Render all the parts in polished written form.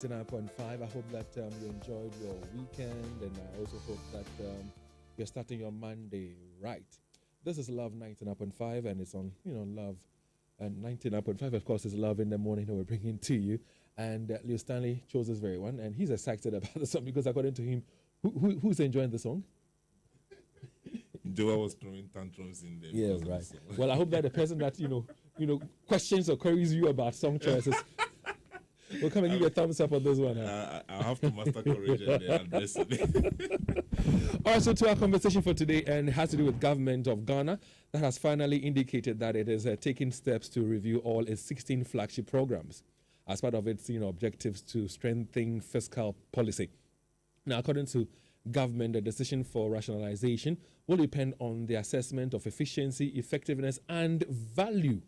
99.5. I hope that you enjoyed your weekend, and I also hope that you're starting your Monday right. This is Love 99.5, and it's on, Love. And 99.5, of course, is Love in the Morning that we're bringing to you. And Leo Stanley chose this very one, and he's excited about the song because, according to him, who's enjoying the song? Joel was throwing tantrums in there. Yeah, right. Well, I hope that the person that questions or queries you about song choices will come and give you a thumbs up on this one. I have to master courage and address it. All right, so to our conversation for today, and it has to do with government of Ghana that has finally indicated that it is taking steps to review all its 16 flagship programs as part of its objectives to strengthen fiscal policy. Now, according to government, the decision for rationalization will depend on the assessment of efficiency, effectiveness, and value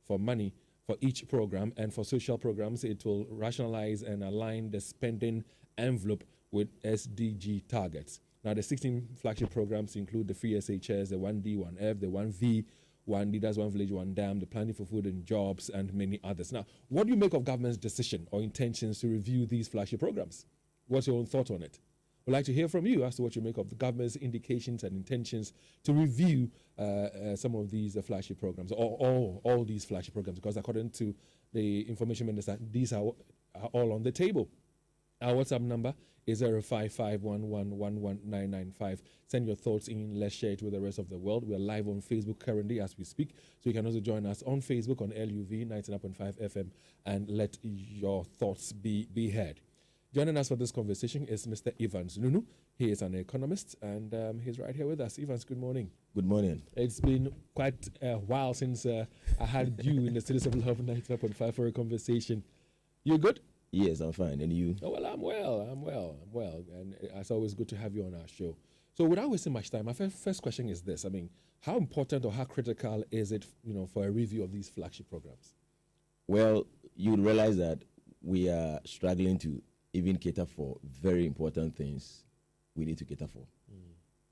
for money for each program. And for social programs, it will rationalize and align the spending envelope with SDG targets. Now, the 16 flagship programs include the free SHS, the 1D, 1F, the 1V, 1D, that's One Village, One Dam, the Planning for Food and Jobs, and many others. Now, what do you make of government's decision or intentions to review these flagship programs? What's your own thought on it? We'd like to hear from you as to what you make of the government's indications and intentions to review some of these flagship programs, or all these flagship programs, because according to the information minister, these are all on the table. Our WhatsApp number is 0551111995. Send your thoughts in. Let's share it with the rest of the world. We're live on Facebook currently as we speak, so you can also join us on Facebook on LUV 99.5 FM and let your thoughts be heard. Joining us for this conversation is Mr. Evans Nunoo. He is an economist, and he's right here with us. Evans, good morning. Good morning. It's been quite a while since I had you in the Studios of Love 99.5 for a conversation. You good? Yes, I'm fine. And you? Oh, well, I'm well. And it's always good to have you on our show. So without wasting much time, my first question is this. I mean, how important or how critical is it, for a review of these flagship programs? Well, you would realize that we are struggling to even cater for very important things we need to cater for.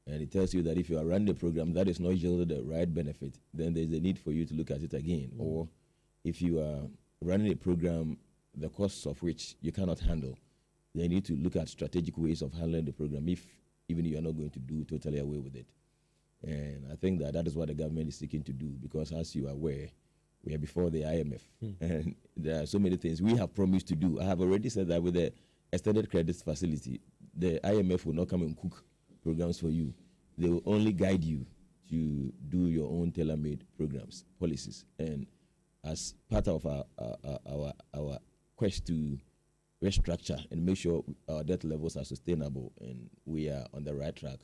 And it tells you that if you are running a program that is not yielding the right benefit, then there's a need for you to look at it again. Or if you are running a program, the costs of which you cannot handle, then you need to look at strategic ways of handling the program if even you are not going to do totally away with it. And I think that is what the government is seeking to do, because as you are aware, we are before the IMF, and there are so many things we have promised to do. I have already said that with the extended credit facility, the IMF will not come and cook programs for you. They will only guide you to do your own tailor-made programs, policies. And as part of our quest to restructure and make sure our debt levels are sustainable and we are on the right track,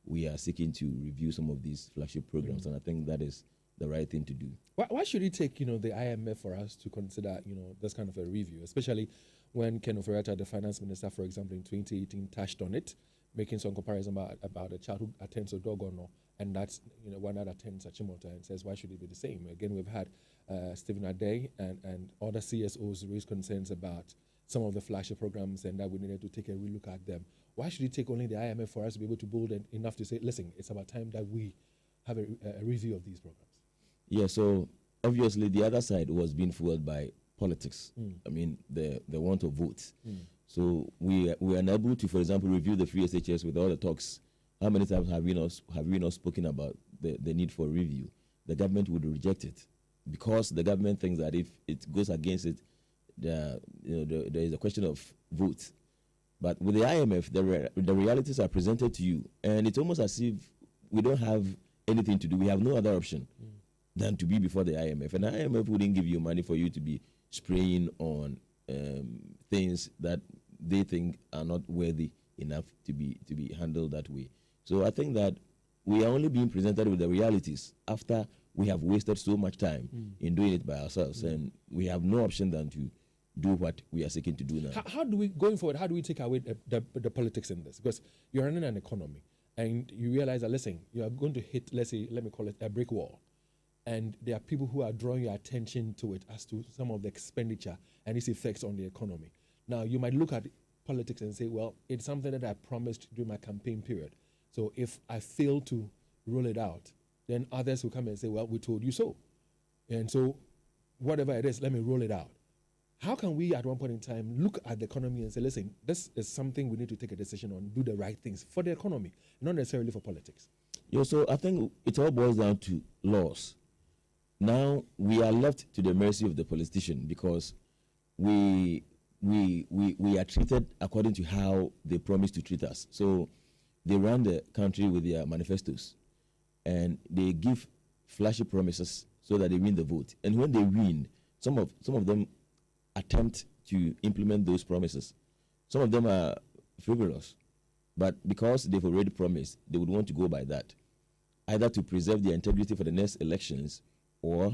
we are seeking to review some of these flagship programs, and I think that is the right thing to do. Why should it take, the IMF for us to consider, this kind of a review, especially when Ken Ofori-Atta, the finance minister, for example, in 2018, touched on it, making some comparison about a child who attends Odogono, and that's, one that attends Achimota, and says, why should it be the same? Again, we've had Stephen Ade and other CSOs raise concerns about some of the flagship programs and that we needed to take a relook at them. Why should it take only the IMF for us to be able to bold enough to say, listen, it's about time that we have a review of these programs? Yeah, so obviously the other side was being fueled by politics. I mean, the want of votes. So we are unable to, for example, review the free SHS with all the talks. How many times have we not spoken about the need for review? The government would reject it because the government thinks that if it goes against it, there is a question of votes. But with the IMF, the realities are presented to you, and it's almost as if we don't have anything to do. We have no other option than to be before the IMF. And the IMF wouldn't give you money for you to be spraying on things that they think are not worthy enough to be handled that way. So I think that we are only being presented with the realities after we have wasted so much time in doing it by ourselves, and we have no option than to do what we are seeking to do now. How do we, going forward, how do we take away the politics in this? Because you're running an economy, and you realize that, listen, you are going to hit, let me call it a brick wall. And there are people who are drawing your attention to it as to some of the expenditure and its effects on the economy. Now, you might look at politics and say, well, it's something that I promised during my campaign period. So if I fail to roll it out, then others will come and say, well, we told you so. And so whatever it is, let me roll it out. How can we, at one point in time, look at the economy and say, listen, this is something we need to take a decision on, do the right things for the economy, not necessarily for politics? Yeah, so I think it all boils down to laws. Now we are left to the mercy of the politician because we are treated according to how they promise to treat us. So they run the country with their manifestos, and they give flashy promises so that they win the vote. And when they win, some of them attempt to implement those promises. Some of them are frivolous, but because they've already promised, they would want to go by that, either to preserve their integrity for the next elections, or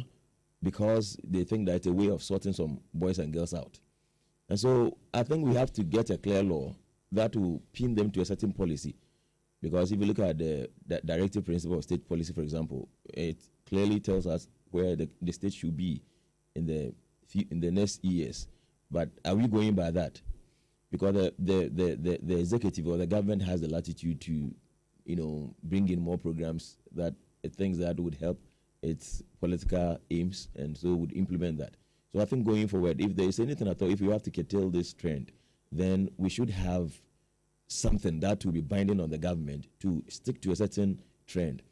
because they think that it's a way of sorting some boys and girls out. And so I think we have to get a clear law that will pin them to a certain policy. Because if you look at the directive principle of state policy, for example, it clearly tells us where the state should be in the next years. But are we going by that? Because the executive or the government has the latitude to, bring in more programs that it thinks that would help its political aims, and so would implement that. So I think going forward, if there is anything at all, if you have to curtail this trend, then we should have something that will be binding on the government to stick to a certain trend.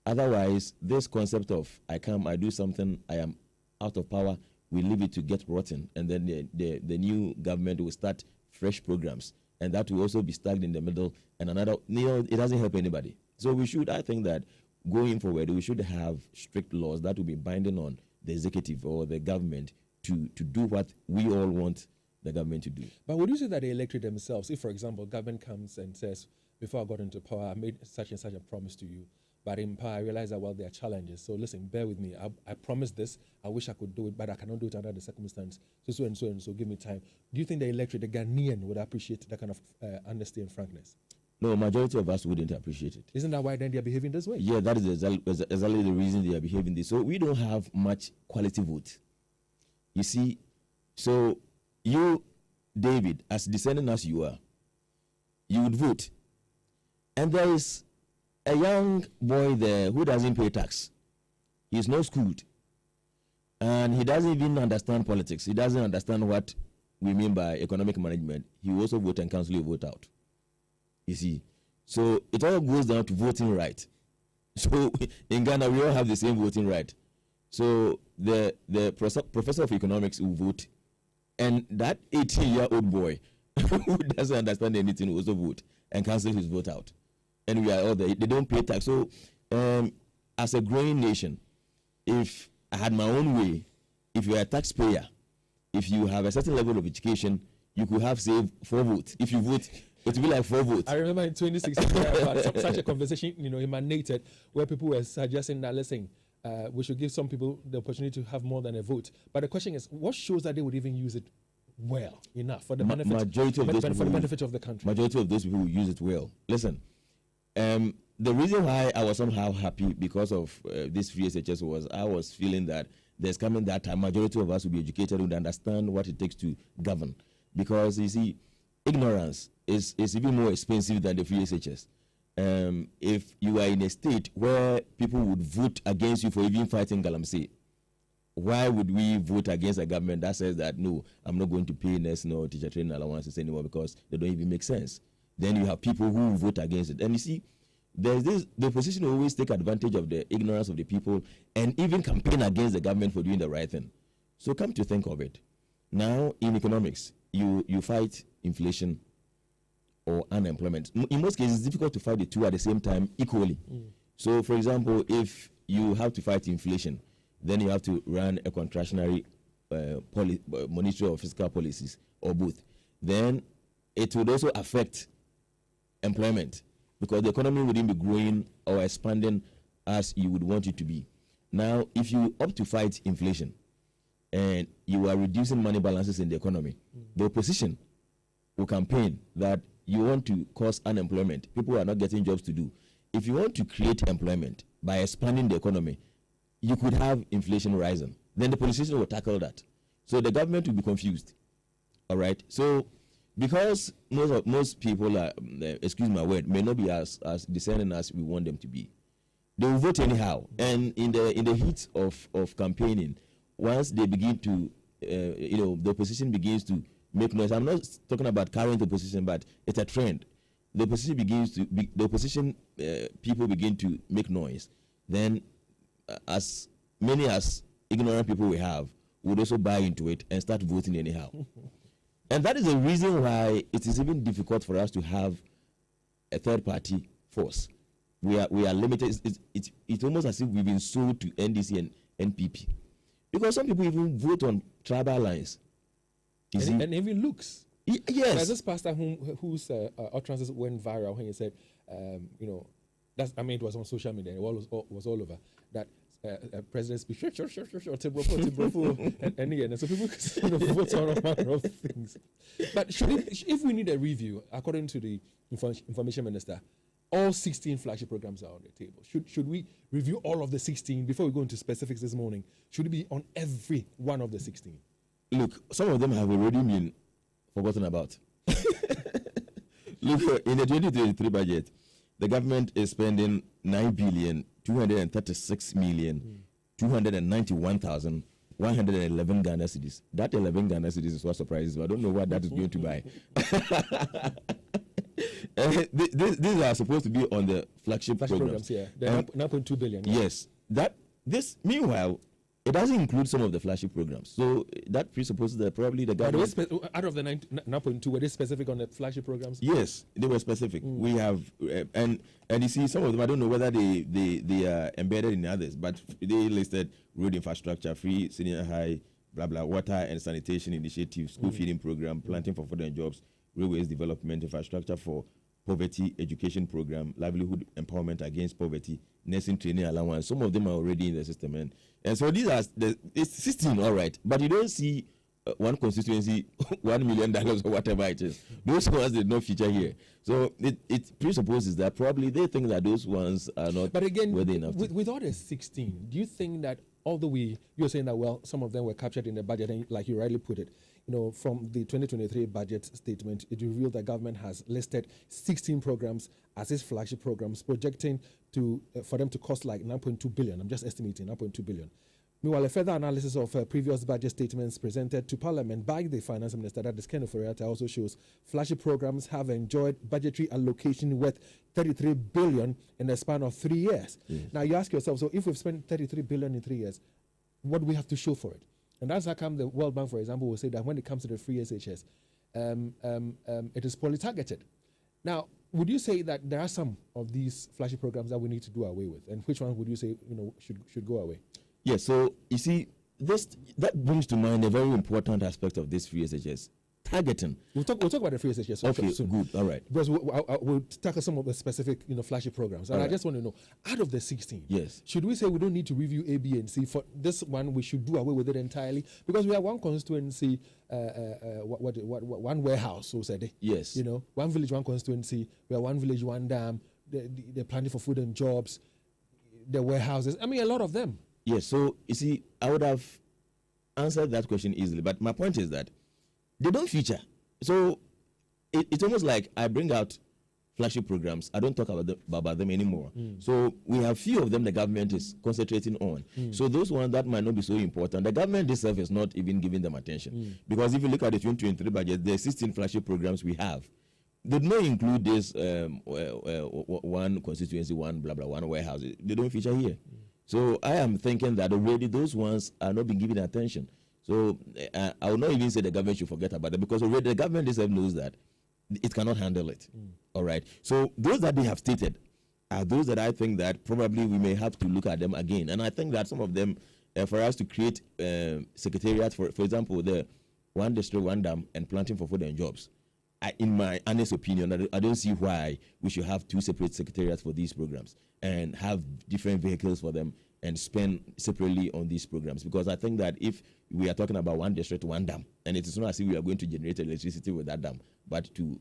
Otherwise, this concept of I do something, I am out of power, we leave it to get rotten, and then the new government will start fresh programs, and that will also be stuck in the middle, and it doesn't help anybody. So I think that going forward, we should have strict laws that will be binding on the executive or the government to do what we all want the government to do. But would you say that the electorate themselves, if, for example, government comes and says, before I got into power, I made such and such a promise to you, but in power, I realize that, well, there are challenges. So listen, bear with me. I promised this. I wish I could do it, but I cannot do it under the circumstance. So and so and so, give me time. Do you think the electorate, the Ghanaian, would appreciate that kind of honesty and frankness? No, majority of us wouldn't appreciate it. Isn't that why then they are behaving this way? Yeah, that is exactly the reason they are behaving this. So we don't have much quality vote. You see, so you, David, as discerning as you are, you would vote. And there is a young boy there who doesn't pay tax. He's not schooled. And he doesn't even understand politics. He doesn't understand what we mean by economic management. He will also vote and cancel your vote out. You see, so it all goes down to voting right. So in Ghana, we all have the same voting right. So the professor of economics will vote, and that 18-year-old boy who doesn't understand anything will also vote and cancel his vote out. And we are all there. They don't pay tax. So as a growing nation, if I had my own way, if you are a taxpayer, if you have a certain level of education, you could have saved 4 votes. If you vote, it will be like 4 votes. I remember in 2016, such a conversation, emanated where people were suggesting that, listen, we should give some people the opportunity to have more than a vote. But the question is, what shows that they would even use it well enough for the benefit of the country? Majority of those people will use it well. Listen, the reason why I was somehow happy because of this free SHS was I was feeling that there's coming that time majority of us will be educated, would understand what it takes to govern. Because you see, ignorance is even more expensive than the free SHS. If you are in a state where people would vote against you for even fighting Galamsey, why would we vote against a government that says that, no, I'm not going to pay nurse nor teacher training allowances anymore because they don't even make sense? Then you have people who vote against it. And you see, the opposition will always take advantage of the ignorance of the people and even campaign against the government for doing the right thing. So come to think of it, now in economics, you fight inflation or unemployment. In most cases, it's difficult to fight the two at the same time equally. So, for example, if you have to fight inflation, then you have to run a contractionary monetary or fiscal policies, or both. Then it would also affect employment because the economy wouldn't be growing or expanding as you would want it to be. Now, if you opt to fight inflation and you are reducing money balances in the economy, the opposition will campaign that you want to cause unemployment. People are not getting jobs to do. If you want to create employment by expanding the economy, you could have inflation rising. Then the politician will tackle that. So the government will be confused. All right. So because most people are, excuse my word, may not be as discerning as we want them to be, they will vote anyhow. And in the heat of campaigning, once they begin to the opposition begins to make noise. I'm not talking about current opposition, but it's a trend. The opposition people begin to make noise. Then, as many as ignorant people we have would also buy into it and start voting anyhow. And that is the reason why it is even difficult for us to have a third-party force. We are limited. It's almost as if we've been sold to NDC and NPP, because some people even vote on tribal lines. And even looks. Yes. There's this pastor whose utterances went viral when he said, it was on social media. It was all over that. President speech, and so people vote on a matter of things. But if we need a review, according to the information minister, all 16 flagship programs are on the table. Should we review all of the 16 before we go into specifics this morning? Should it be on every one of the 16? Look, some of them have already been forgotten about. Look, in the 2023 budget, the government is spending 9,236,291,111 Ghana cedis. That 11 Ghana cedis is what surprises me. I don't know what that is going to buy. These are supposed to be on the flagship programs. Yeah. They're 9.2 billion. Yeah. Yes. Meanwhile, it doesn't include some of the flagship programs. So that presupposes that probably the government... out of the 9.2, were they specific on the flagship programs? Yes, they were specific. We have, and you see, some of them, I don't know whether they are embedded in others, but they listed road infrastructure, free senior high, blah, blah, water and sanitation initiative, school feeding program, planting for food and jobs, railways development, infrastructure for poverty education program, livelihood empowerment against poverty, nursing training allowance. Some of them are already in the system. And so these are, it's 16, all right, but you don't see one constituency, $1 million or whatever it is. Those ones did not feature here. So it presupposes that probably they think that those ones are not. But again, worthy enough with all the 16, do you think that although you're saying that, well, some of them were captured in the budget, and like you rightly put it, from the 2023 budget statement, it revealed that government has listed 16 programs as its flagship programs, projecting for them to cost like 9.2 billion. I'm just estimating 9.2 billion. Meanwhile, a further analysis of previous budget statements presented to Parliament by the Finance Minister, that is Ken Ofori-Atta, also shows flagship programs have enjoyed budgetary allocation worth 33 billion in the span of 3 years. Now, you ask yourself, so if we've spent 33 billion in 3 years, what do we have to show for it? And that's how come the World Bank, for example, will say that when it comes to the free SHS, it is poorly targeted. Now, would you say that there are some of these flagship programs that we need to do away with? And which one would you say should go away? Yes, so you see, that brings to mind a very important aspect of this free SHS. Targeting. We'll talk about the free SHS. Okay, soon. Good, all right. Because we'll tackle some of the specific, flagship programs. And I just want to know, out of the 16, yes, should we say we don't need to review A, B, and C? For this one, we should do away with it entirely? Because we have one constituency, one warehouse, so said. Yes. One village, one constituency. We have one village, one dam. The planting for food and jobs, the warehouses. I mean, a lot of them. Yes, so you see, I would have answered that question easily, but my point is that they don't feature. So it's almost like I bring out flagship programs. I don't talk about them anymore. So we have few of them the government is concentrating on. So those ones that might not be so important, the government itself is not even giving them attention. Because if you look at the 2023 budget, the 16 flagship programs we have, they do not include this one constituency, one blah, blah, one warehouse. They don't feature here. So I am thinking that already those ones are not being given attention. So I will not even say the government should forget about it, because already the government itself knows that it cannot handle it. All right. So those that they have stated are those that I think that probably we may have to look at them again. And I think that some of them, for us to create secretariats, for example, the one district, one dam, and planting for food and jobs. In my honest opinion, I don't see why we should have two separate secretariats for these programs and have different vehicles for them and spend separately on these programs. Because I think that if we are talking about one district, one dam, and it is not as if we are going to generate electricity with that dam, but to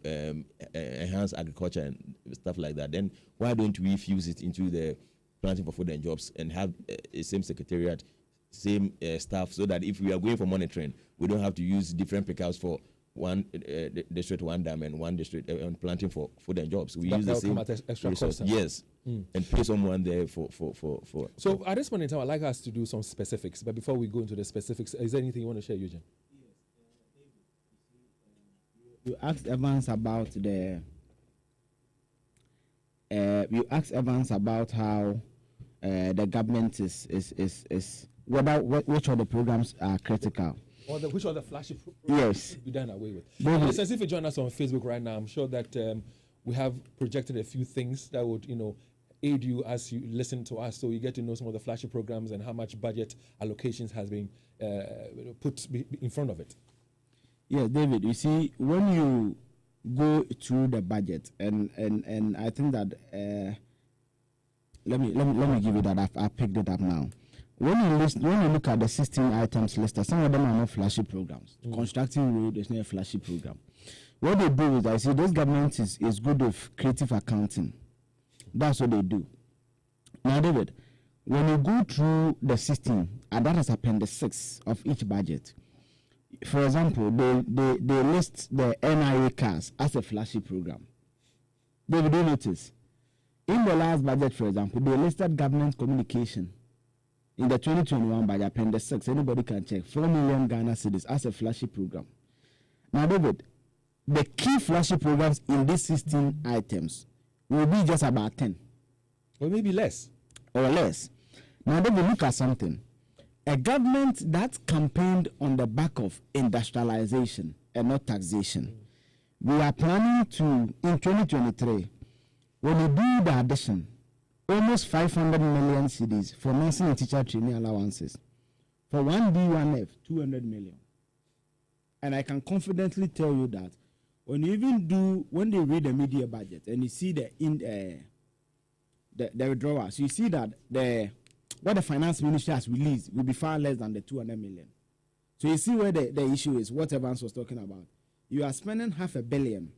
enhance agriculture and stuff like that, then why don't we fuse it into the planting for food and jobs and have a same secretariat, same staff, so that if we are going for monitoring, we don't have to use different pickouts for one district, one dam, and one district on planting for food and jobs. We use the same extra resource. cost. Yes, and pay someone there for. So at this point in time, I'd like us to do some specifics. But before we go into the specifics, is there anything you want to share, Eugene? You asked Evans about how the government is which of the programs are critical. Or which of the flagship yes be done away with. David, Listen, if you join us on Facebook right now, I'm sure that we have projected a few things that would, aid you as you listen to us, so you get to know some of the flagship programs and how much budget allocations has been put in front of it. Yes, David. You see, when you go through the budget, and I think that let me give you that. I picked it up now. When you look at the 16 items listed, some of them are not flagship programs. Constructing road is not a flagship program. What they do is, I see this government is good with creative accounting. That's what they do. Now, David, when you go through the 16, and that is appendix 6 of each budget. For example, they list the NIA cars as a flagship program. David, do you notice? In the last budget, for example, they listed government communication in the 2021 budget, appendix 6. Anybody can check 4 million Ghana cedis as a flagship program. Now, David, the key flagship programs in these 16 items will be just about 10. Or maybe less. Or less. Now, David, look at something. A government that campaigned on the back of industrialization and not taxation. We are planning to, in 2023, when we do the addition, almost 500 million cedis for nursing and teacher training allowances. For 1B1F, 200 million. And I can confidently tell you that when they read the media budget and you see the withdrawals, you see that what the finance ministry has released will be far less than the 200 million. So you see where the issue is, what Evans was talking about. You are spending $500 million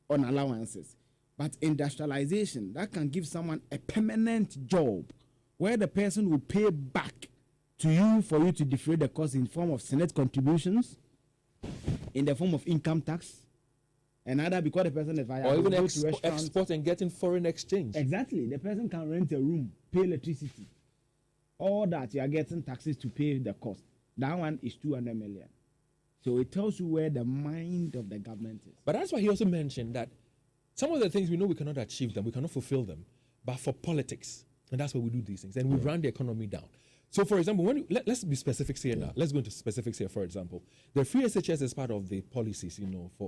on allowances, but industrialization, that can give someone a permanent job where the person will pay back to you for you to defray the cost in form of Senate contributions, in the form of income tax, and either because the person is via or even export and getting foreign exchange. Exactly. The person can rent a room, pay electricity. All that you are getting taxes to pay the cost. That one is 200 million. So it tells you where the mind of the government is. But that's why he also mentioned that some of the things we know we cannot achieve them, we cannot fulfill them, but for politics, and that's why we do these things, and we run the economy down. So, for example, let's be specific here now. Let's go into specifics here. For example, the free SHS is part of the policies,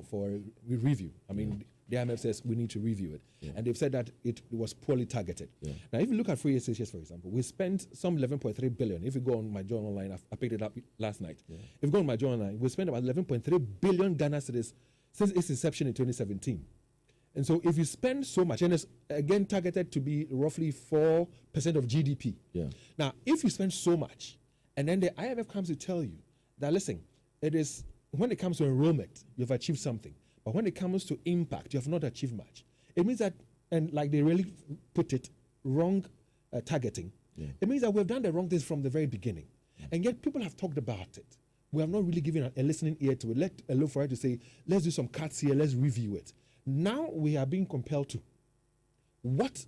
for review. I mean, the IMF says we need to review it, and they've said that it was poorly targeted. Now, if you look at free SHS, for example, we spent some 11.3 billion. If you go on my journal online, I picked it up last night. If you go on my journal online, we spent about 11.3 billion Ghana cedis since its inception in 2017. And so if you spend so much, and it's again targeted to be roughly 4% of GDP. Now, if you spend so much, and then the IMF comes to tell you that, listen, it is when it comes to enrollment, you've achieved something. But when it comes to impact, you have not achieved much. It means that, and like they really put it, wrong targeting. It means that we've done the wrong things from the very beginning. And yet people have talked about it. We have not really given a listening ear to it. Let alone for it to say, let's do some cuts here, let's review it. Now we are being compelled to. What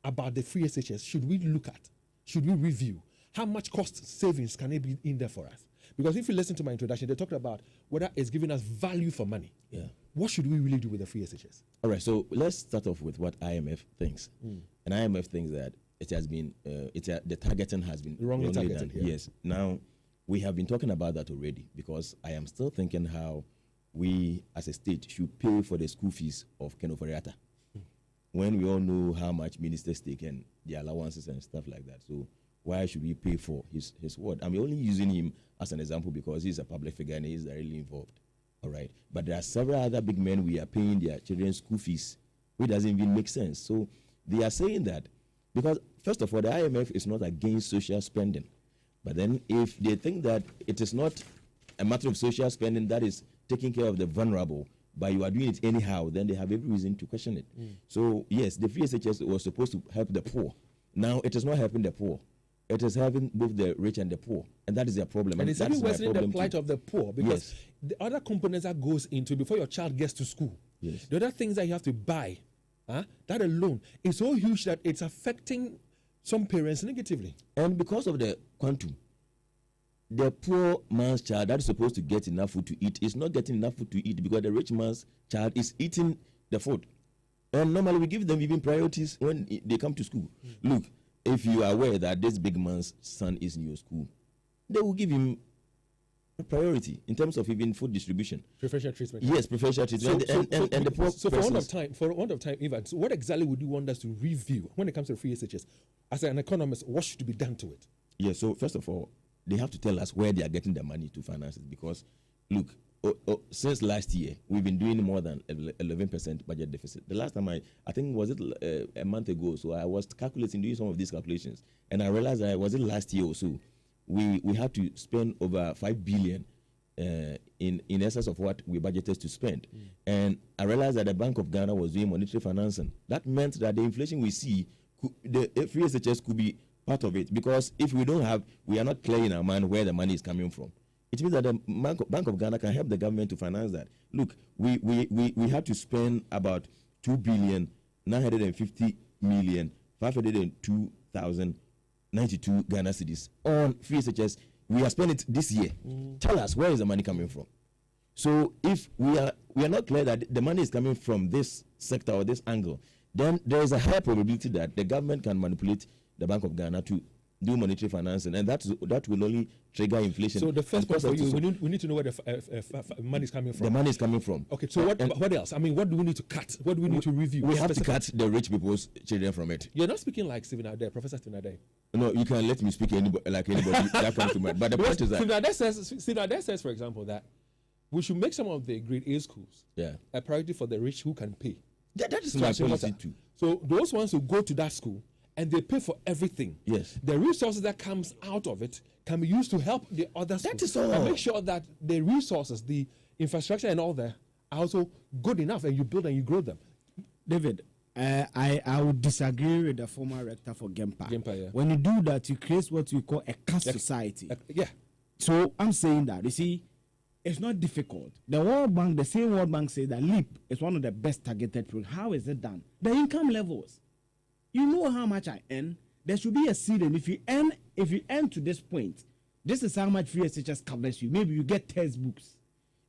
about the free SHS should we look at? Should we review? How much cost savings can it be in there for us? Because if you listen to my introduction, they talked about whether it's giving us value for money. What should we really do with the free SHS? All right, so let's start off with what IMF thinks. And IMF thinks that it has been, the targeting has been wrongly targeted. Yes. Now, we have been talking about that already because I am still thinking how we as a state should pay for the school fees of Ken Oforiatta when we all know how much ministers take and the allowances and stuff like that. So why should we pay for his word? I'm only using him as an example because he's a public figure and he's directly involved. All right. But there are several other big men we are paying their children's school fees, which doesn't even make sense. So they are saying that because, first of all, the IMF is not against social spending. But then if they think that it is not a matter of social spending that is taking care of the vulnerable, but you are doing it anyhow, then they have every reason to question it. So, yes, the free SHS was supposed to help the poor. Now, it is not helping the poor. it is having both the rich and the poor, and that is their problem. And it's that even is my worsening the problem plight too. of the poor, because the other components that goes into before your child gets to school, the other things that you have to buy, that alone is so huge that it's affecting some parents negatively. And because of the quantum, the poor man's child that is supposed to get enough food to eat is not getting enough food to eat because the rich man's child is eating the food. And normally we give them even priorities when they come to school. Look, if you are aware that this big man's son is in your school, they will give him a priority in terms of even food distribution. Preferential treatment. Yes, preferential treatment. And the poor. So for want of time, Ivan, so what exactly would you want us to review when it comes to free SHS? As an economist, what should be done to it? Yeah, so first of all, they have to tell us where they are getting the money to finance it, because look, since last year, we've been doing more than 11% budget deficit. The last time I think was it a month ago, so I was doing some of these calculations, and I realized that was it last year or so, we had to spend over 5 billion in excess of what we budgeted to spend. And I realized that the Bank of Ghana was doing monetary financing. That meant that the inflation we see, the free SHS could be part of it, because if we are not clear in our mind where the money is coming from. It means that the Bank of Ghana can help the government to finance that. Look, we had to spend about 2,950,502,092 Ghana cedis on free SHS. We are spending it this year. Tell us, where is the money coming from? So if we are not clear that the money is coming from this sector or this angle, then there is a high probability that the government can manipulate the Bank of Ghana to do monetary financing, and that will only trigger inflation. So the first point for you, we need to know where the money is coming from. The money is coming from. Okay, so what else? I mean, what do we need to cut? What do we need to review? We have to cut the rich people's children from it. You're not speaking like Stephen Adair, Professor Stephen Adair. No, you can let me speak like anybody that comes to mind. But the point is that Stephen Adair says, for example, that we should make some of the grade A schools a priority for the rich who can pay. That is my policy too. So those ones who go to that school and they pay for everything. Yes. The resources that comes out of it can be used to help the other schools. That is all. And make sure that the resources, the infrastructure and all that are also good enough, and you build and you grow them. David, I would disagree with the former rector for Gempa. Yeah. When you do that, you create what we call a caste society. Yeah. So I'm saying that, you see, it's not difficult. The World Bank, the same World Bank says that LEAP is one of the best targeted programs. How is it done? The income levels. You know how much I earn. There should be a ceiling. If you earn to this point, this is how much free SHS covers you. Maybe you get textbooks.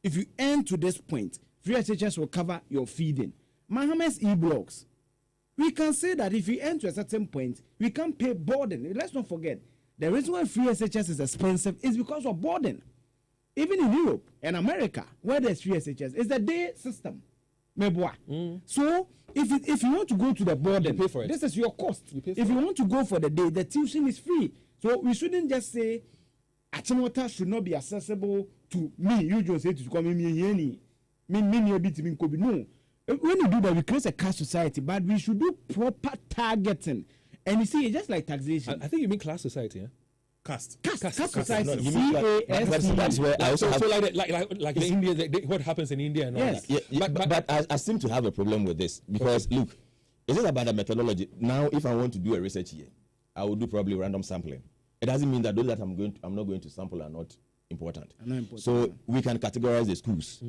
If you earn to this point, free SHS will cover your feeding. Mohammed's e-blocks. We can say that if you earn to a certain point, we can pay boarding. Let's not forget, the reason why free SHS is expensive is because of boarding. Even in Europe and America, where there's free SHS, it's the day system. So if you want to go to the boarding, you pay for it. This is your cost. If you want to go for the day, the tuition is free. So we shouldn't just say Achimota should not be accessible to me. You just say to come me. No. When you do that, we create a caste society, but we should do proper targeting. And you see, it's just like taxation. I think you mean class society, yeah? Caste society. That's where I also have. So like in India, what happens in India and all that. Yeah, but I seem to have a problem with this because look, is it about the methodology? Now, if I want to do a research here, I will do probably random sampling. It doesn't mean that those that I'm not going to sample are not important. So we can categorize the schools,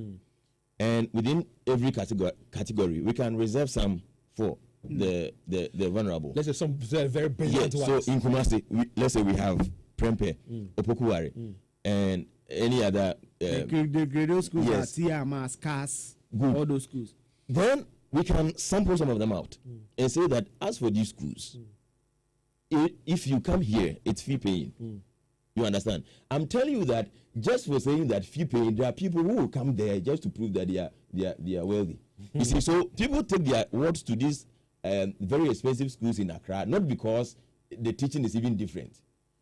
and within every category, we can reserve some for the vulnerable. Let's say some very brilliant ones. So in Kumasi, let's say we have Prempe, Opokuwari, and any other the grade schools are TMAS, CAS, all those schools. Then we can sample some of them out and say that as for these schools, if you come here, it's fee paying. You understand? I'm telling you that just for saying that fee paying, there are people who will come there just to prove that they are wealthy. You see, so people take their words to these very expensive schools in Accra, not because the teaching is even different,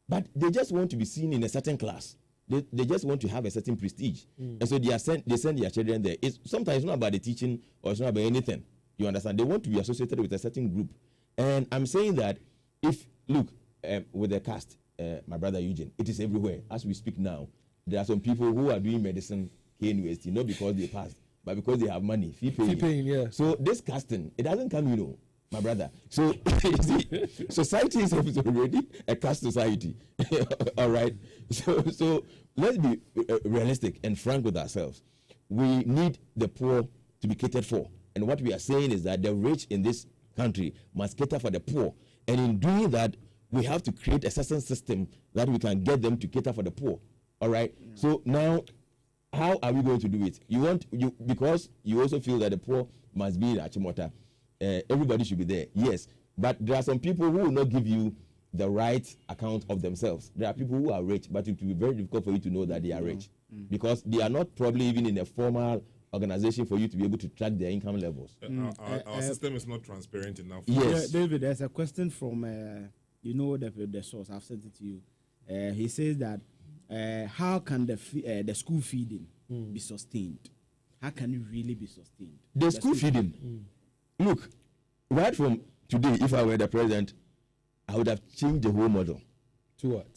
but they just want to be seen in a certain class. They just want to have a certain prestige, and so they send their children there. Sometimes it's not about the teaching or it's not about anything. You understand? They want to be associated with a certain group, and I'm saying that with the caste, my brother Eugene, it is everywhere as we speak now. There are some people who are doing medicine here in UST not because they passed, but because they have money, fee paying. Yeah. So this casting, it doesn't come, my brother. So you see, society is already a caste society. All right. So let's be realistic and frank with ourselves. We need the poor to be catered for. And what we are saying is that the rich in this country must cater for the poor. And in doing that, we have to create a certain system that we can get them to cater for the poor. All right. Yeah. So now, how are we going to do it? Because you also feel that the poor must be in Achimota. Everybody should be there. Yes. But there are some people who will not give you the right account of themselves. There are people who are rich, but it will be very difficult for you to know that they are rich because they are not probably even in a formal organization for you to be able to track their income levels. Our system is not transparent enough. Yes. David, there's a question from, the source. I've sent it to you. He says that how can the school feeding be sustained? How can it really be sustained? The school feeding. Look, right from today, if I were the president, I would have changed the whole model. To what?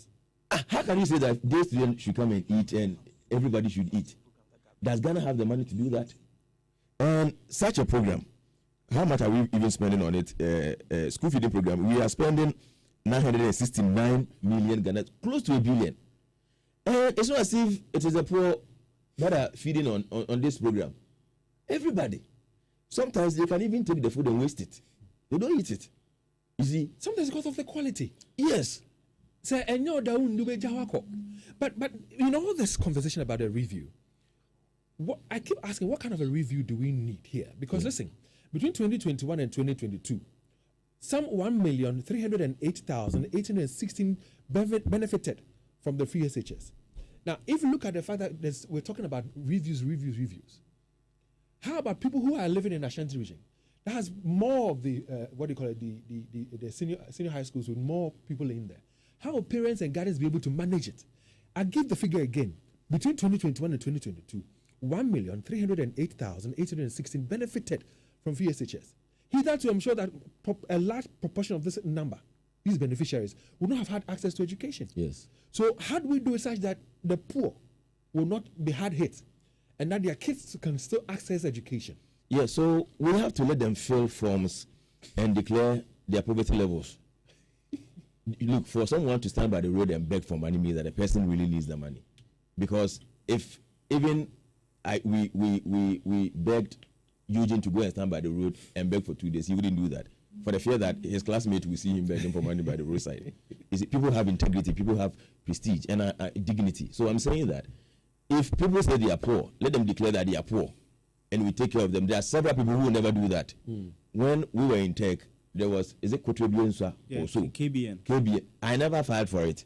How can you say that those students should come and eat and everybody should eat? Does Ghana have the money to do that? And such a program, how much are we even spending on it? School feeding program, we are spending 969 million Ghana, close to $1 billion. And it's not as if it is the poor that are feeding on this program. Everybody. Sometimes they can even take the food and waste it. They don't eat it. You see? Sometimes because of the quality. Yes. But in all this conversation about a review, I keep asking, what kind of a review do we need here? Because listen, between 2021 and 2022, some 1,308,816 benefited from the free SHS. Now, if you look at the fact that we're talking about reviews, how about people who are living in Ashanti region? That has more of the the senior high schools with more people in there. How will parents and guardians be able to manage it? I give the figure again. Between 2021 and 2022, 1,308,816 benefited from free SHS. Hitherto, I'm sure that a large proportion of this number, these beneficiaries, would not have had access to education. Yes. So how do we do it such that the poor will not be hard hit and that their kids can still access education? Yeah, so we have to let them fill forms and declare their poverty levels. Look, for someone to stand by the road and beg for money means that the person really needs the money. Because if even we begged Eugene to go and stand by the road and beg for 2 days, he wouldn't do that. For the fear that his classmates will see him begging for money by the roadside. People have integrity, people have prestige and dignity. So I'm saying that if people say they are poor, let them declare that they are poor and we take care of them. There are several people who will never do that. When we were in tech, there was, is it Akuetteh or so? KBN. I never filed for it.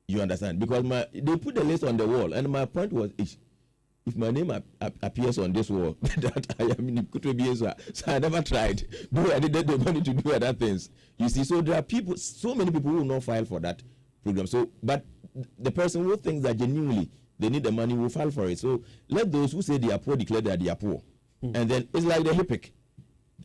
You understand? Because they put the list on the wall, and my point was, if my name appears on this wall, that I am in Akuetteh, so I never tried. Though I needed the money to do other things. You see, so there are people, so many people who will not file for that program. So, but the person who thinks that genuinely they need the money will file for it. So let those who say they are poor declare that they are poor. And then it's like the HIPIC.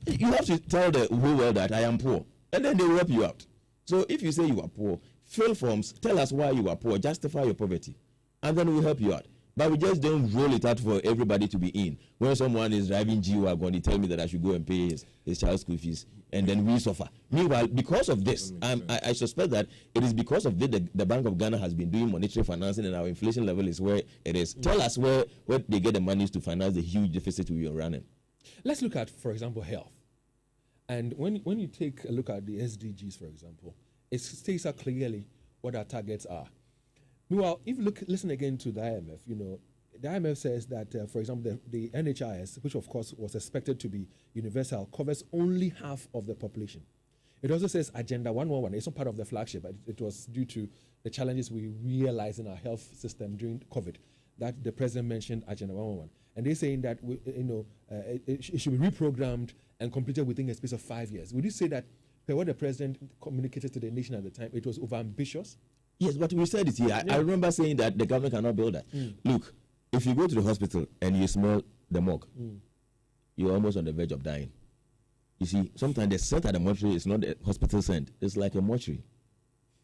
You have to tell the whole world that I am poor, and then they will help you out. So if you say you are poor, fill forms, tell us why you are poor, justify your poverty, and then we'll help you out. But we just don't roll it out for everybody to be in. When someone is driving G-Wagon, they tell me that I should go and pay his child's school fees, and then we suffer. Meanwhile, because of this, I suspect that it is because of this the Bank of Ghana has been doing monetary financing, and our inflation level is where it is. Tell us where they get the money to finance the huge deficit we are running. Let's look at, for example, health. And when you take a look at the SDGs, for example, it states out clearly what our targets are. Meanwhile, if you listen again to the IMF, the IMF says that, for example, the NHIS, which of course was expected to be universal, covers only half of the population. It also says Agenda 111. It's not part of the flagship, but it was due to the challenges we realized in our health system during COVID that the president mentioned Agenda 111. And they're saying that it should be reprogrammed and completed within a space of 5 years. Would you say that, per what the president communicated to the nation at the time, it was overambitious? Yes, but we said it here. I remember saying that the government cannot build that. Look, if you go to the hospital and you smell the morgue, you're almost on the verge of dying. You see, sometimes the scent at the mortuary is not the hospital scent. It's like a mortuary.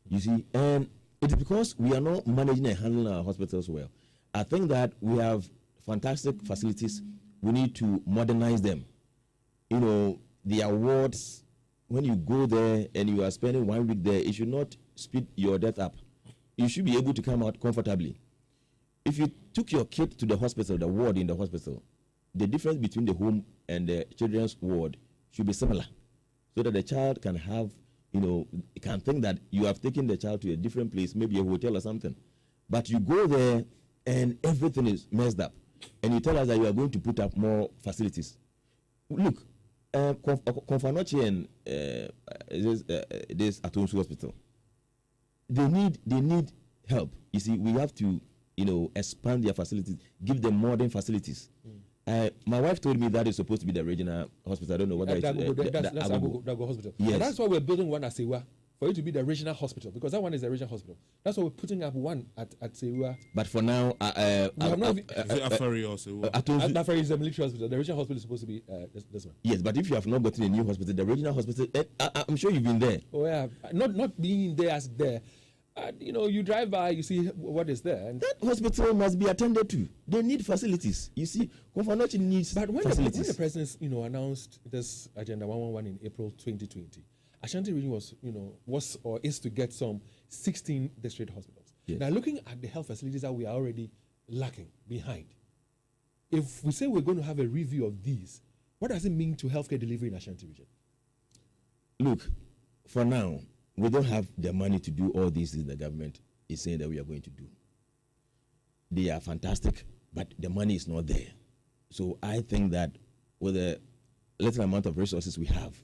You see, and it's because we are not managing and handling our hospitals well. I think that we have fantastic facilities. We need to modernize them. the awards, when you go there and you are spending 1 week there, it should not speed your death up. You should be able to come out comfortably. If you took your kid to the hospital, the ward in the hospital, the difference between the home and the children's ward should be similar, so that the child can have, can think that you have taken the child to a different place, maybe a hotel or something. But you go there and everything is messed up, and you tell us that you are going to put up more facilities. Look, Konfanochi and this Atonsu Hospital, they need help. You see, we have to, expand their facilities, give them modern facilities. My wife told me that is supposed to be the regional hospital. I don't know what that's Agogo Hospital. Yes. And that's why we're building one at Sewa, for it to be the regional hospital, because that one is the regional hospital. That's why we're putting up one at Sewa. But for now, Afari also. Afari is the military hospital. The regional hospital is supposed to be this one. Yes, but if you have not gotten a new hospital, the regional hospital, I'm sure you've been there. Oh yeah, not being there as there. You drive by, you see what is there. And that hospital must be attended to. They need facilities. You see, Konfanochi needs facilities. When the president, announced this Agenda 111 in April 2020, Ashanti region was or is to get some 16 district hospitals. Yes. Now, looking at the health facilities that we are already lacking behind, if we say we're going to have a review of these, what does it mean to healthcare delivery in Ashanti region? Look, for now, we don't have the money to do all these things the government is saying that we are going to do. They are fantastic, but the money is not there. So I think that with the little amount of resources we have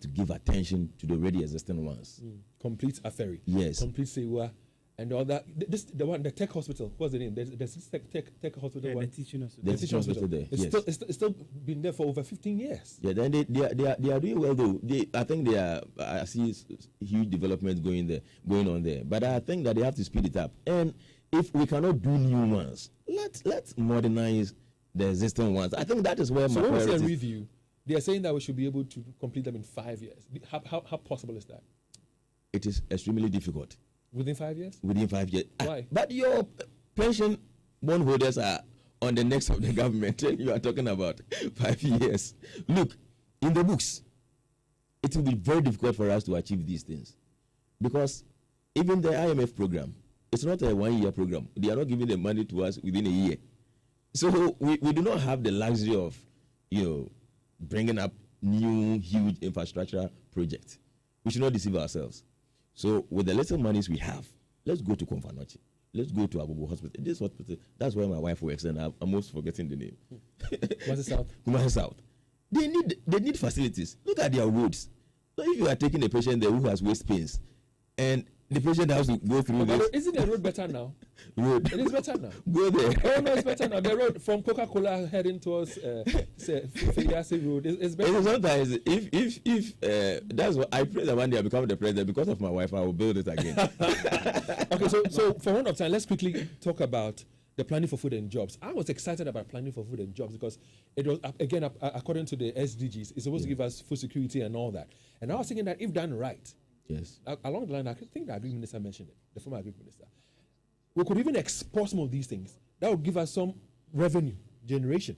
to give attention to the already existing ones. Complete Aferi. Yes. Complete Sewa. And all that. The tech hospital. What's the name? There's tech hospital. The teaching hospital. The teaching hospital there. It's still been there for over 15 years. Yeah, then they are doing well though. I think I see huge development going on there. But I think that they have to speed it up. And if we cannot do new ones, let's modernize the existing ones. I think that is where so my when we say review, they are saying that we should be able to complete them in 5 years. How possible is that? It is extremely difficult. Within 5 years? Within 5 years. Why? But your pension bondholders are on the necks of the government, and you are talking about 5 years. Look, in the books, it will be very difficult for us to achieve these things, because even the IMF program, it's not a 1 year program. They are not giving the money to us within a year. So we do not have the luxury of, bringing up new huge infrastructure projects. We should not deceive ourselves. So with the little monies we have, let's go to Konfanochi. Let's go to Agogo Hospital. This hospital, that's where my wife works, and I'm almost forgetting the name. Kumasi South. Kumasi South. They need facilities. Look at their roads. So if you are taking a patient there who has waist pains, and the patient has to go through this. Isn't the road better now? Road. It is better now. Go there. Oh no, it's better now. The road from Coca-Cola heading towards Filiasi Road is better. Sometimes if that's what I pray that one day I become the president, because of my wife, I will build it again. Okay, so for one of time, let's quickly talk about the planning for food and jobs. I was excited about planning for food and jobs because it was, again, according to the SDGs, it's supposed to give us food security and all that. And I was thinking that if done right, yes, along the line, I think the Agri Minister mentioned it, the former Agri Minister, we could even export some of these things. That would give us some revenue generation.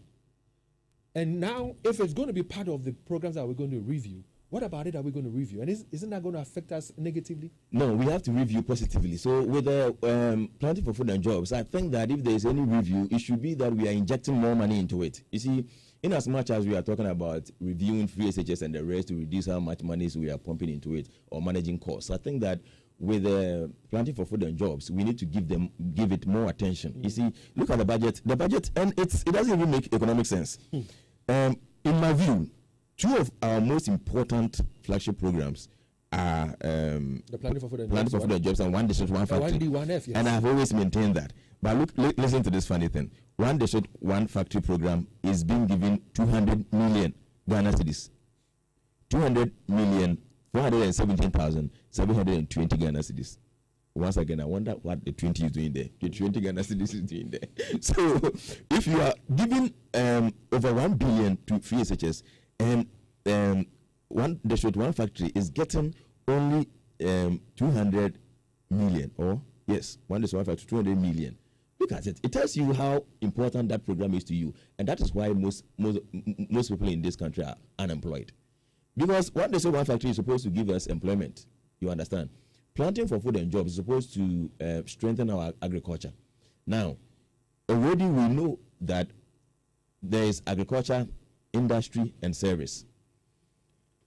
And now, if it's going to be part of the programs that we're going to review, what about it are we going to review? And isn't that going to affect us negatively? No, we have to review positively. So with the planning for food and jobs, I think that if there is any review, it should be that we are injecting more money into it. You see, in as much as we are talking about reviewing free SHS and the rest to reduce how much money we are pumping into it or managing costs, I think that with planning for food and jobs, we need to give it more attention. You see, look at the budget, and it doesn't even make economic sense. In my view, two of our most important flagship programs are the planning for food and jobs and one district, one factory. 1D, 1F, yes. And I've always maintained that. But listen to this funny thing. One district, one factory program is being given 200 million Ghana cedis. 200 million, 417,720 Ghana cedis. Once again, I wonder what the 20 is doing there. The 20 Ghana cedis is doing there. So, if you are giving over 1 billion to free SHS, and one district, one factory is getting only 200 million, or yes, one district, one factory, 200 million. Look at it. It tells you how important that program is to you, and that is why most people in this country are unemployed. Because one day, so one factory is supposed to give us employment. You understand? Planting for food and jobs is supposed to strengthen our agriculture. Now, already we know that there is agriculture, industry, and service.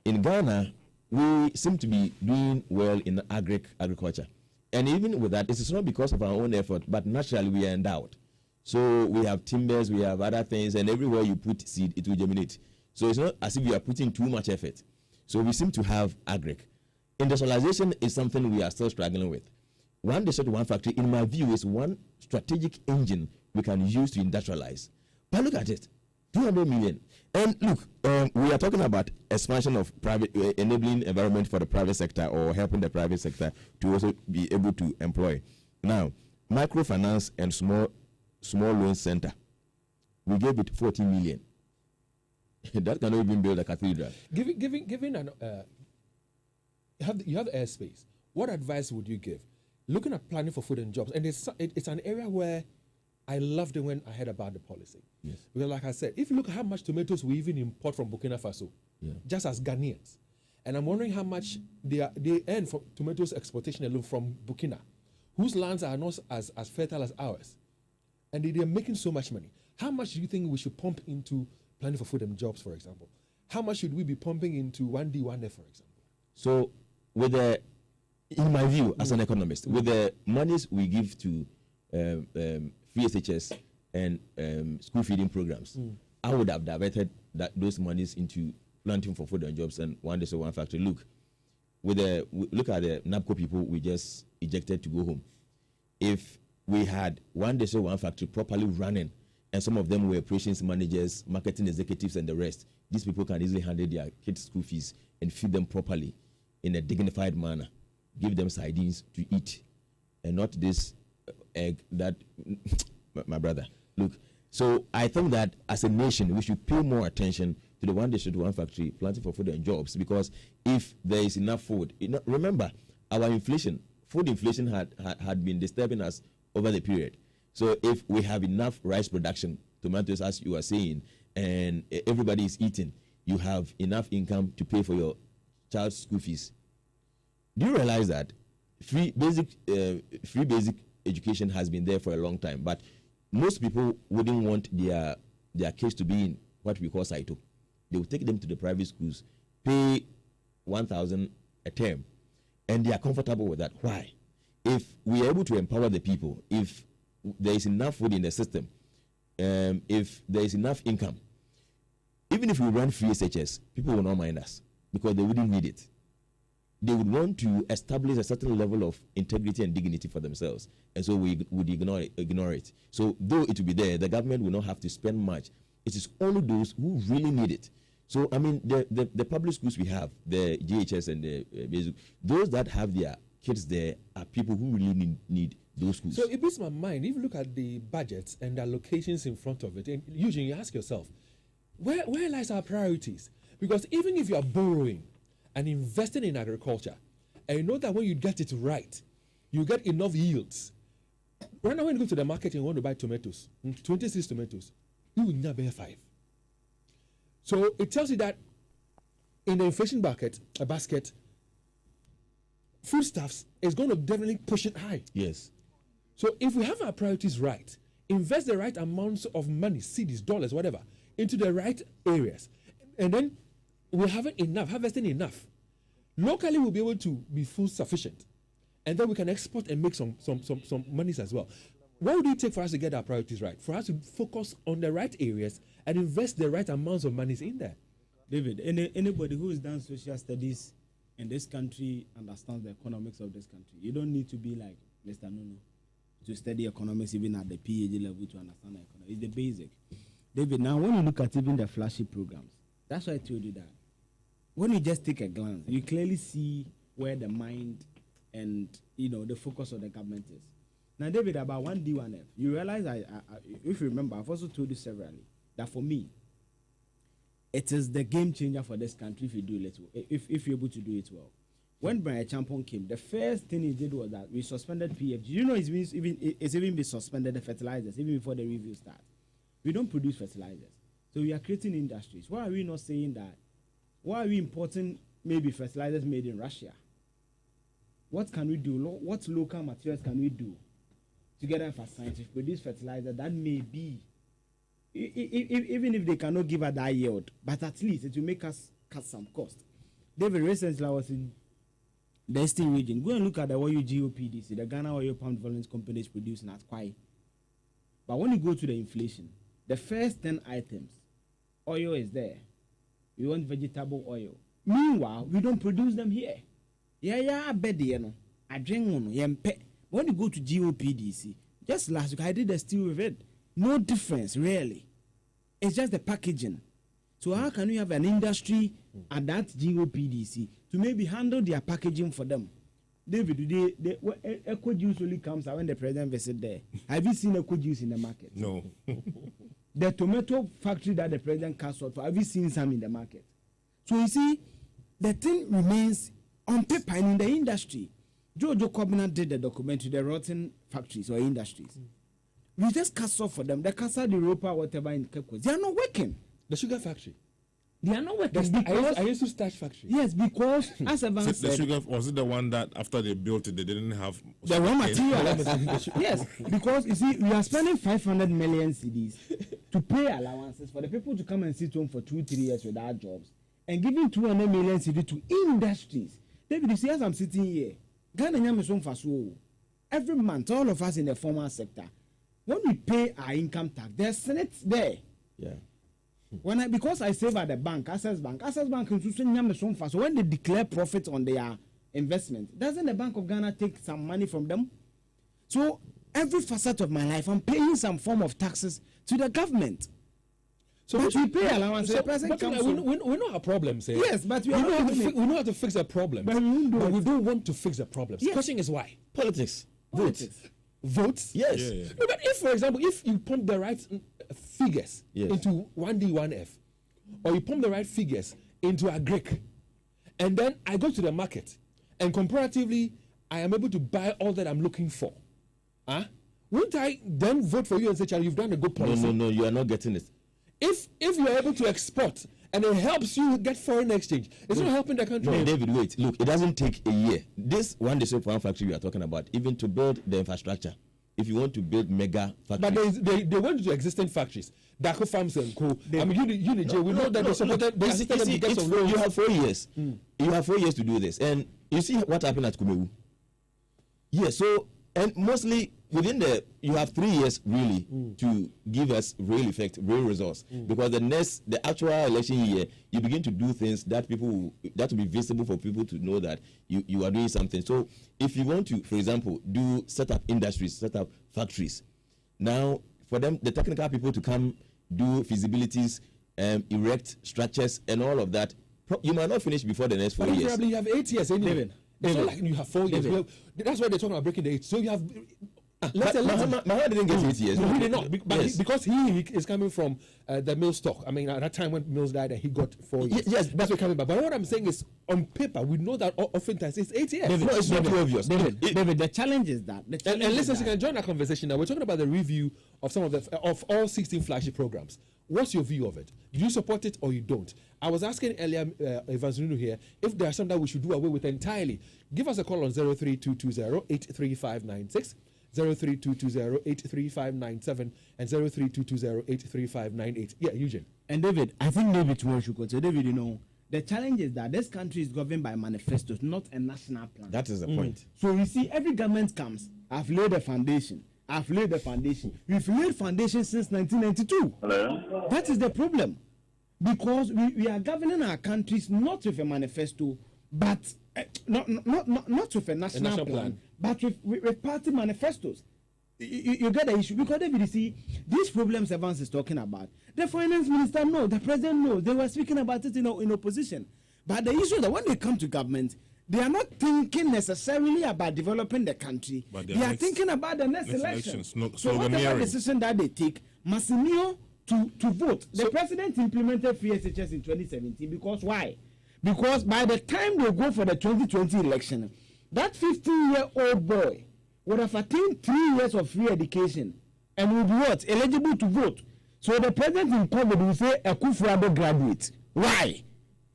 In Ghana, we seem to be doing well in agriculture. And even with that, it's not because of our own effort, but naturally we are endowed. So we have timbers, we have other things, and everywhere you put seed, it will germinate. So it's not as if you are putting too much effort. So we seem to have agric. Industrialization is something we are still struggling with. One district, one factory, in my view, is one strategic engine we can use to industrialize. But look at it, 200 million. And look, we are talking about expansion of private, enabling environment for the private sector, or helping the private sector to also be able to employ. Now, microfinance and small loan center, we gave it 40 million. That cannot even build a cathedral. Given an you have airspace, what advice would you give? Looking at planning for food and jobs, and it's an area where I loved it when I heard about the policy. Yes. Because like I said, if you look at how much tomatoes we even import from Burkina Faso, just as Ghanaians, and I'm wondering how much they earn from tomatoes exportation alone from Burkina, whose lands are not as fertile as ours, and they're making so much money. How much do you think we should pump into planning for food and jobs, for example? How much should we be pumping into 1D, 1F, for example? So, in my view, as an economist, with the monies we give to free SHS and school feeding programs, I would have diverted those monies into planting for food and jobs and one day so one factory. Look at the NABCO people we just ejected to go home. If we had one day so one factory properly running, and some of them were operations managers, marketing executives, and the rest, these people can easily handle their kids' school fees and feed them properly in a dignified manner. Give them sardines to eat, and not this egg that my brother. Look, so I think that as a nation, we should pay more attention to the one district, one factory, planting for food and jobs, because if there is enough food, remember, our inflation, food inflation had been disturbing us over the period. So if we have enough rice production, tomatoes, as you are saying, and everybody is eating, you have enough income to pay for your child's school fees. Do you realize that free basic education has been there for a long time, but most people wouldn't want their kids to be in what we call Saito. They will take them to the private schools, pay 1,000 a term, and they are comfortable with that. Why? If we are able to empower the people, if there is enough food in the system, if there is enough income, even if we run free SHS, people will not mind us because they wouldn't need it. They would want to establish a certain level of integrity and dignity for themselves, and so we would ignore it. So though it will be there, the government will not have to spend much. It is only those who really need it. So I mean, the public schools we have, the GHS and the basic, those that have their kids there are people who really need those schools. So it beats my mind. If you look at the budgets and the allocations in front of it, and usually you ask yourself, where lies our priorities? Because even if you are borrowing and investing in agriculture, and you know that when you get it right, you get enough yields. Right now, when you go to the market and you want to buy tomatoes, 26 tomatoes, you will never buy 5. So it tells you that in the inflation basket, foodstuffs is going to definitely push it high. Yes. So if we have our priorities right, invest the right amounts of money, cedis, dollars, whatever, into the right areas, and then we're having enough, harvesting enough. Locally, we'll be able to be food sufficient, and then we can export and make some monies as well. What would it take for us to get our priorities right? For us to focus on the right areas and invest the right amounts of monies in there. David, anybody who has done social studies in this country understands the economics of this country. You don't need to be like Mr. Nunoo to study economics even at the PhD level to understand the economics. It's the basic. David, now when you look at even the flagship programs, that's why I told you that. When you just take a glance, you clearly see where the mind and the focus of the government is. Now, David, about 1D, 1F, you realize, if you remember, I've also told you severally that for me, it is the game changer for this country if you do it, if you're able to do it well. when Brian Champon came, the first thing he did was that we suspended PFG. You know, it's even been suspended the fertilizers even before the review starts. We don't produce fertilizers, so we are creating industries. Why are we not saying that? Why are we importing maybe fertilizers made in Russia? What can we do? What local materials can we do together for science to produce fertilizer that may be, even if they cannot give us that yield, but at least it will make us cut some cost. David, recently I was in the Eastern region. Go and look at the oil GOPDC, the Ghana Oil Palm Development Company is producing at Kwai. But when you go to the inflation, the first 10 items, oil is there. We want vegetable oil. Meanwhile, we don't produce them here. Yeah, I drink one. When you go to GOPDC, just last week I did a steal with it. No difference, really. It's just the packaging. So how can we have an industry at that GOPDC to maybe handle their packaging for them? David, Eco Juice only comes out when the president visits there. Have you seen Eco Juice in the market? No. The tomato factory that the president cast out for, have you seen some in the market? So you see, the thing remains on paper and in the industry. Jojo Kobina did the documentary, the rotten factories or industries. We just cast off for them. The Casa de Europa, whatever in Cape Coast, they are not working. The sugar factory. They are not working. I used to starch factory. Yes, because as Evan said, the sugar, was it the one that after they built it, they didn't have the raw materials? Yes, because you see, we are spending 500 million cedis to pay allowances for the people to come and sit home for 2-3 years without jobs, and giving 200 million cedis to industries. David, you see, as I'm sitting here, Ghana Nyamesum Faso, every month, all of us in the formal sector, when we pay our income tax, there's Senate there. Yeah. Because I save at the bank, Access Bank so when they declare profit on their investment, doesn't the Bank of Ghana take some money from them? So every facet of my life, I'm paying some form of taxes to the government. So but we pay allowance. So, we know our problems. Yes, but we know how to fix the problems. But we don't want to fix the problems. Yes. The question is why? Politics. Votes? Yes. Yeah. No, but if, for example, if you pump the right figures into 1D, 1F, or you pump the right figures into a Greek, and then I go to the market, and comparatively, I am able to buy all that I'm looking for, won't I then vote for you and say, Charlie, you've done a good policy? No, you are not getting it. If you are able to export and it helps you get foreign exchange, it's not helping the country. No, David, wait. Look, it doesn't take a year. This one day soap factory we are talking about, even to build the infrastructure. If you want to build mega factories, but they went to existing factories, Daco Farms and Co. I mean, UNIJ, we know that they supported. They assisted them to get some loans. You have 4 years. You have 4 years to do this, and you see what happened at Kumewu. Yes, so and mostly within you have 3 years really to give us real effect, real results. Because the actual election year, you begin to do things that will be visible for people to know that you are doing something. So if you want to, for example, set up industries, set up factories, now for them, the technical people to come do feasibilities, erect structures and all of that, you might not finish before the next 4 years. Probably you have 8 years anyway. It's not like you have 4 years. That's why they're talking about breaking the 8. So you have. Mahama didn't get 8 years. No, he did not. Because he is coming from the mill stock. I mean, at that time when Mills died, he got 4 years. Yes, that's what coming back. But what I'm saying is, on paper, we know that oftentimes it's 8 years. David, it's not too obvious. David, the challenge is that. And listen, you can join our conversation now. We're talking about the review of some of all 16 flagship programs. What's your view of it? Do you support it or you don't? I was asking earlier, Nunoo here, if there are some that we should do away with entirely. Give us a call on 03220-83596, 03220-83597, and 03220-83598. Yeah, Eugene. And David, I think maybe tomorrow should go. So David, you know, the challenge is that this country is governed by manifestos, not a national plan. That is the point. So you see, every government comes, I've laid the foundation. We've laid foundation since 1992. Hello? That is the problem. Because we are governing our countries not with a manifesto, but not with a national plan, but with party manifestos. You get the issue. Because David, you see, these problems Evans is talking about, the finance minister knows, the president knows. They were speaking about it in opposition. But the issue is that when they come to government, they are not thinking necessarily about developing the country. They are thinking about the next elections. So whatever decision that they take, Massimio to vote. The president implemented free SHS in 2017 because why? Because by the time they go for the 2020 election, that 15-year-old boy would have attained 3 years of free education and will be what? Eligible to vote. So the president in COVID will say Akuetteh graduate. Why?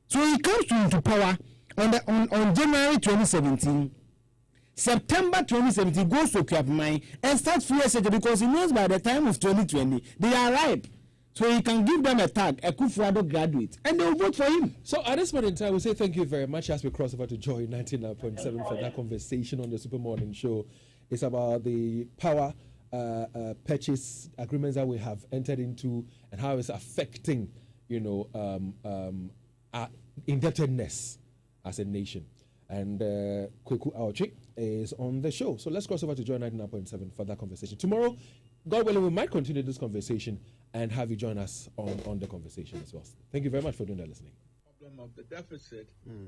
So he comes into power on January 2017. September 2017 goes to Akuetteh and starts free education because he knows by the time of 2020 they are ripe. So he can give them a tag, Akuetteh graduate, and they will vote for him. So at this point in time, we say thank you very much as we cross over to Joy 99.7 for that conversation on the Super Morning Show. It's about the power purchase agreements that we have entered into and how it's affecting, our indebtedness as a nation. And Kweku Aochi is on the show. So let's cross over to Joy 99.7 for that conversation. Tomorrow, God willing, we might continue this conversation and have you join us on the conversation as well. Thank you very much for doing that listening. Problem of the deficit